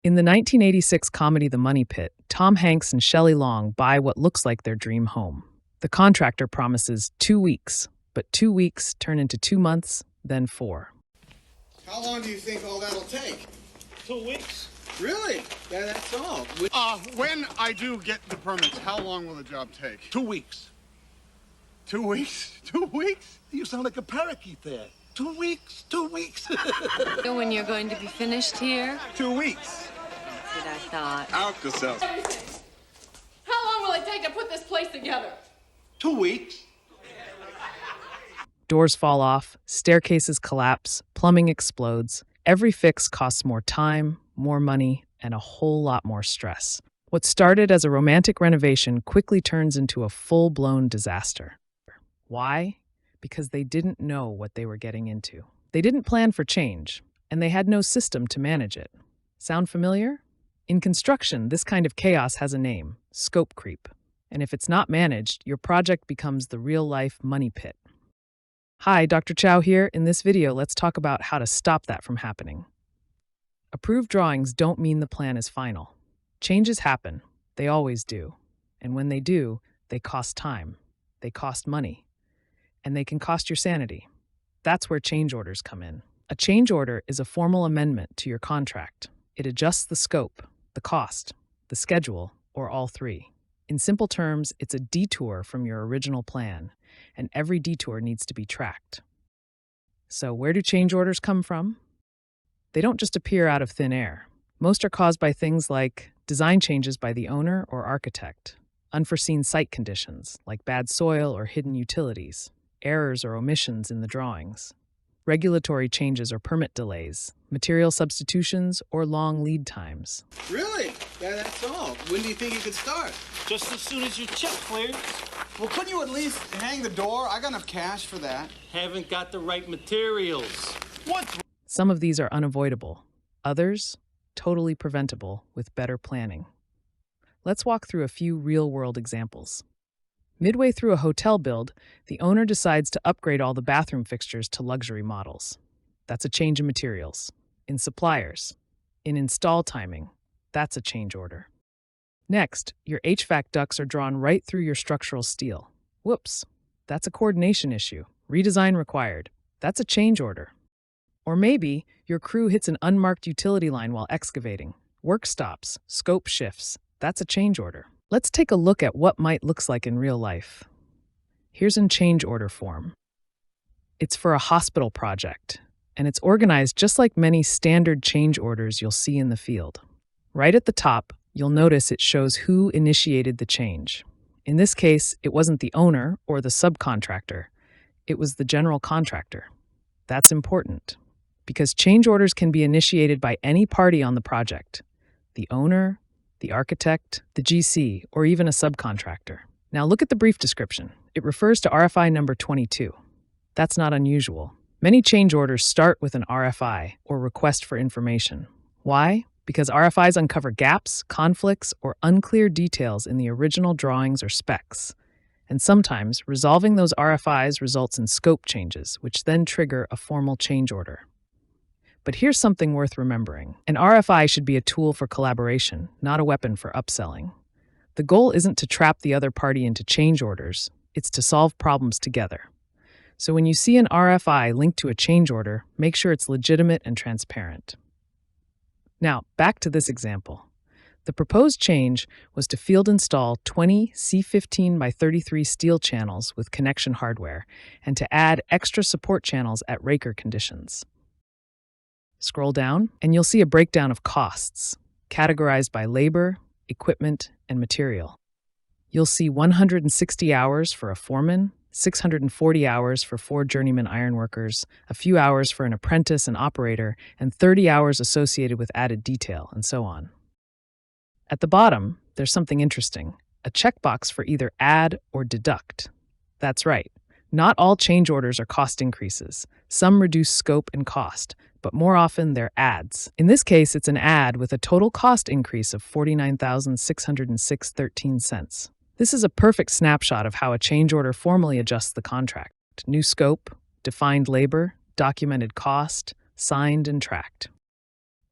In the 1986 comedy The Money Pit, Tom Hanks and Shelley Long buy what looks like their dream home. The contractor promises 2 weeks, but 2 weeks turn into 2 months, then 4. How long do you think all that'll take? 2 weeks. Really? Yeah, that's all. When I do get the permits, how long will the job take? 2 weeks. 2 weeks? 2 weeks? You sound like a parakeet there. 2 weeks. 2 weeks. When you're going to be finished here? 2 weeks. That's what I thought. Alka-Seltzer. How long will it take to put this place together? 2 weeks. Doors fall off, staircases collapse, plumbing explodes. Every fix costs more time, more money, and a whole lot more stress. What started as a romantic renovation quickly turns into a full-blown disaster. Why? Because they didn't know what they were getting into. They didn't plan for change, and they had no system to manage it. Sound familiar? In construction, this kind of chaos has a name: scope creep. And if it's not managed, your project becomes the real-life money pit. Hi, Dr. Chow here. In this video, let's talk about how to stop that from happening. Approved drawings don't mean the plan is final. Changes happen. They always do. And when they do, they cost time. They cost money. And they can cost your sanity. That's where change orders come in. A change order is a formal amendment to your contract. It adjusts the scope, the cost, the schedule, or all three. In simple terms, it's a detour from your original plan, and every detour needs to be tracked. So where do change orders come from? They don't just appear out of thin air. Most are caused by things like design changes by the owner or architect, unforeseen site conditions like bad soil or hidden utilities, errors or omissions in the drawings, regulatory changes or permit delays, material substitutions, or long lead times. Really? Yeah, that's all. When do you think you could start? Just as soon as your check clears. Well, couldn't you at least hang the door? I got enough cash for that. Haven't got the right materials. What's Some of these are unavoidable. Others, totally preventable with better planning. Let's walk through a few real-world examples. Midway through a hotel build, the owner decides to upgrade all the bathroom fixtures to luxury models. That's a change in materials. In suppliers. In install timing. That's a change order. Next, your HVAC ducts are drawn right through your structural steel. Whoops. That's a coordination issue. Redesign required. That's a change order. Or maybe your crew hits an unmarked utility line while excavating. Work stops, scope shifts. That's a change order. Let's take a look at what might looks like in real life. Here's a change order form. It's for a hospital project, and it's organized just like many standard change orders you'll see in the field. Right at the top, you'll notice it shows who initiated the change. In this case, it wasn't the owner or the subcontractor. It was the general contractor. That's important, because change orders can be initiated by any party on the project: the owner, the architect, the GC, or even a subcontractor. Now look at the brief description. It refers to RFI number 22. That's not unusual. Many change orders start with an RFI, or request for information. Why? Because RFIs uncover gaps, conflicts, or unclear details in the original drawings or specs. And sometimes, resolving those RFIs results in scope changes, which then trigger a formal change order. But here's something worth remembering. An RFI should be a tool for collaboration, not a weapon for upselling. The goal isn't to trap the other party into change orders, it's to solve problems together. So when you see an RFI linked to a change order, make sure it's legitimate and transparent. Now, back to this example. The proposed change was to field install 20 C15 by 33 steel channels with connection hardware, and to add extra support channels at raker conditions. Scroll down, and you'll see a breakdown of costs, categorized by labor, equipment, and material. You'll see 160 hours for a foreman, 640 hours for 4 journeyman ironworkers, a few hours for an apprentice and operator, and 30 hours associated with added detail, and so on. At the bottom, there's something interesting, a checkbox for either add or deduct. That's right. Not all change orders are cost increases. Some reduce scope and cost, but more often they're adds. In this case, it's an add with a total cost increase of $49,606.13. This is a perfect snapshot of how a change order formally adjusts the contract. New scope, defined labor, documented cost, signed and tracked.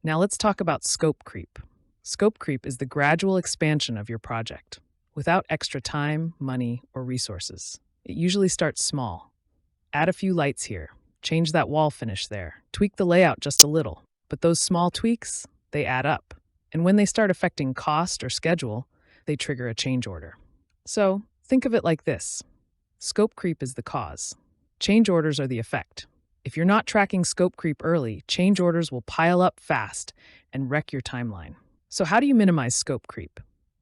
Now let's talk about scope creep. Scope creep is the gradual expansion of your project without extra time, money, or resources. It usually starts small. Add a few lights here, change that wall finish there, tweak the layout just a little. But those small tweaks, they add up. And when they start affecting cost or schedule, they trigger a change order. So think of it like this. Scope creep is the cause. Change orders are the effect. If you're not tracking scope creep early, change orders will pile up fast and wreck your timeline. So how do you minimize scope creep?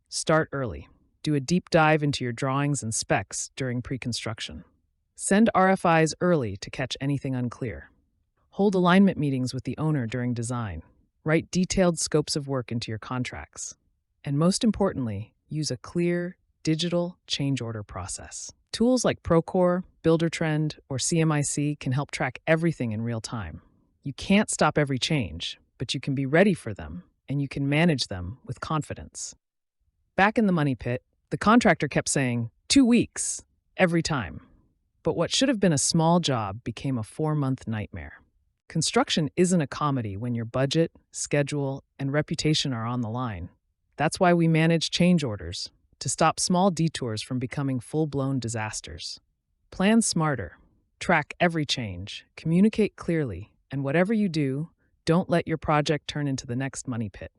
Start early. Do a deep dive into your drawings and specs during pre-construction. Send RFIs early to catch anything unclear. Hold alignment meetings with the owner during design. Write detailed scopes of work into your contracts. And most importantly, use a clear, digital change order process. Tools like Procore, Buildertrend, or CMIC can help track everything in real time. You can't stop every change, but you can be ready for them, and you can manage them with confidence. Back in the money pit, the contractor kept saying, 2 weeks, every time. But what should have been a small job became a 4-month nightmare. Construction isn't a comedy when your budget, schedule, and reputation are on the line. That's why we manage change orders, to stop small detours from becoming full-blown disasters. Plan smarter, track every change, communicate clearly, and whatever you do, don't let your project turn into the next money pit.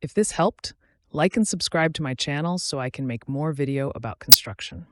If this helped, like and subscribe to my channel so I can make more video about construction.